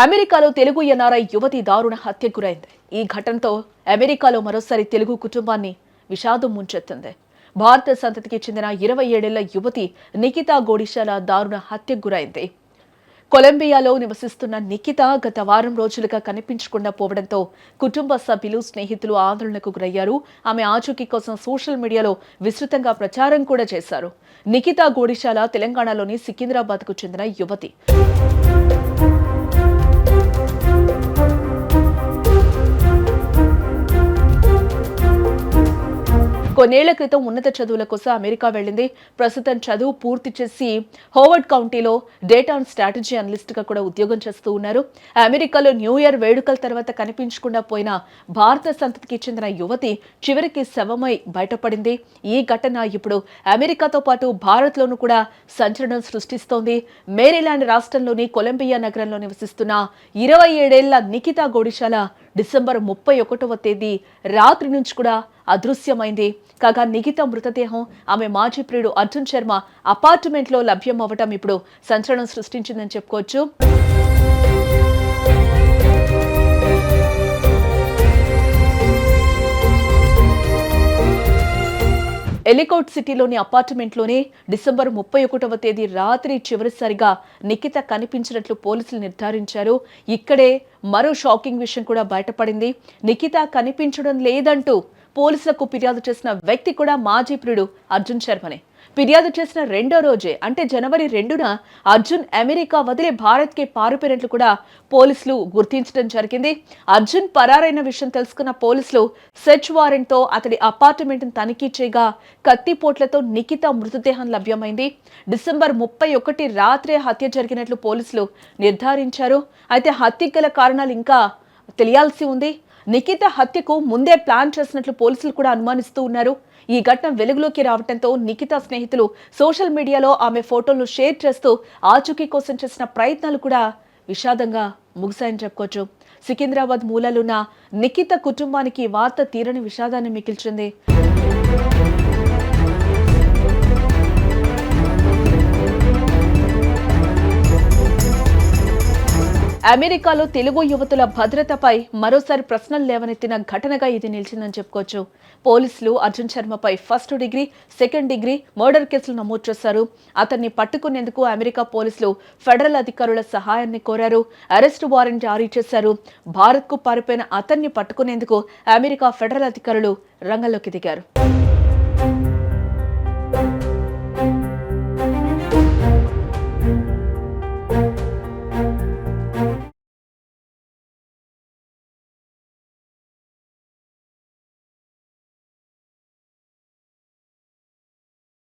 అమెరికాలో తెలుగు ఎన్ఆర్ఐ యువతి దారుణ హత్యకు గురైంది. ఈ ఘటనతో అమెరికాలో మరోసారి తెలుగు కుటుంబాన్ని విషాదం ముంచెత్తింది. భారత సంతతికి చెందిన 27 ఏళ్ల యువతి నిఖితా గోడిశాల దారుణ హత్యకు గురైంది. కొలంబియాలో నివసిస్తున్న నిఖిత గత వారం రోజులుగా కనిపించకుండా పోవడంతో కుటుంబ సభ్యులు, స్నేహితులు ఆందోళనకు గురయ్యారు. ఆమె ఆచూకీ కోసం సోషల్ మీడియాలో విస్తృతంగా ప్రచారం కూడా చేశారు. నిఖితా గోడిశాల తెలంగాణలోని సికింద్రాబాద్కు చెందిన యువతి. కొన్నేళ్ల క్రితం ఉన్నత చదువుల కోసం అమెరికా వెళ్లింది. ప్రస్తుతం చదువు పూర్తి చేసి హోవర్డ్ కౌంటీలో డేటా అండ్ స్ట్రాటజీ అనలిస్ట్ గా కూడా ఉద్యోగం చేస్తూ ఉన్నారు. అమెరికాలో న్యూ ఇయర్ వేడుకల తర్వాత కనిపించకుండా పోయిన భారత సంతతికి చెందిన యువతి చివరికి శవమై బయటపడింది. ఈ ఘటన ఇప్పుడు అమెరికాతో పాటు భారత్ లోనూ కూడా సంచలనం సృష్టిస్తోంది. మేరీలాండ్ రాష్ట్రంలోని కొలంబియా నగరంలో నివసిస్తున్న 27 ఏళ్ల నిఖితా గోడిశాల డిసెంబర్ 31వ తేదీ రాత్రి నుంచి కూడా అదృశ్యమైంది. కాగా నిఖిత మృతదేహం ఆమె మాజీ ప్రియుడు అర్జున్ శర్మ అపార్ట్మెంట్లో లభ్యం అవ్వటం ఇప్పుడు సంచలనం సృష్టించిందని చెప్పుకోవచ్చు. ఎలికౌట్ సిటీలోని అపార్ట్మెంట్లోనే డిసెంబర్ 31వ తేదీ రాత్రి చివరిసారిగా నిఖిత కనిపించినట్లు పోలీసులు నిర్ధారించారు. ఇక్కడే మరో షాకింగ్ విషయం కూడా బయటపడింది. నిఖిత కనిపించడం లేదంటూ పోలీసులకు ఫిర్యాదు చేసిన వ్యక్తి కూడా మాజీ ప్రియుడు అర్జున్ శర్మనే. ఫిర్యాదు చేసిన రెండో రోజే అంటే జనవరి 2న అర్జున్ అమెరికా వదిలి భారత్కి పారిపోయినట్లు కూడా పోలీసులు గుర్తించడం జరిగింది. అర్జున్ పరారైన విషయం తెలుసుకున్న పోలీసులు సెర్చ్ వారెంట్తో అతడి అపార్ట్మెంట్ను తనిఖీ చేయగా కత్తిపోట్లతో నిఖిత మృతదేహం లభ్యమైంది. డిసెంబర్ 31 రాత్రే హత్య జరిగినట్లు పోలీసులు నిర్ధారించారు. అయితే హత్యకు గల కారణాలు ఇంకా తెలియాల్సి ఉంది. నిఖిత హత్యకు ముందే ప్లాన్ చేసినట్లు పోలీసులు కూడా అనుమానిస్తూ ఉన్నారు. ఈ ఘటన వెలుగులోకి రావడంతో నిఖిత స్నేహితులు సోషల్ మీడియాలో ఆమె ఫోటోలు షేర్ చేస్తూ ఆచూకీ కోసం చేసిన ప్రయత్నాలు కూడా విషాదంగా ముగిశాయని చెప్పుకోవచ్చు. సికింద్రాబాద్ మూలాలున్న నిఖిత కుటుంబానికి వార్త తీరని విషాదాన్ని మిగిల్చింది. అమెరికాలో తెలుగు యువతుల భద్రతపై మరోసారి ప్రశ్నలు లేవనెత్తిన ఘటనగా ఇది నిలిచిందని చెప్పుకోవచ్చు. పోలీసులు అర్జున్ శర్మపై first degree, second degree murder కేసులు నమోదు చేశారు. అతన్ని పట్టుకునేందుకు అమెరికా పోలీసులు ఫెడరల్ అధికారుల సహాయాన్ని కోరారు. అరెస్ట్ వారెంట్ జారీ చేశారు. భారత్కు పారిపోయిన అతన్ని పట్టుకునేందుకు అమెరికా ఫెడరల్ అధికారులు రంగంలోకి దిగారు.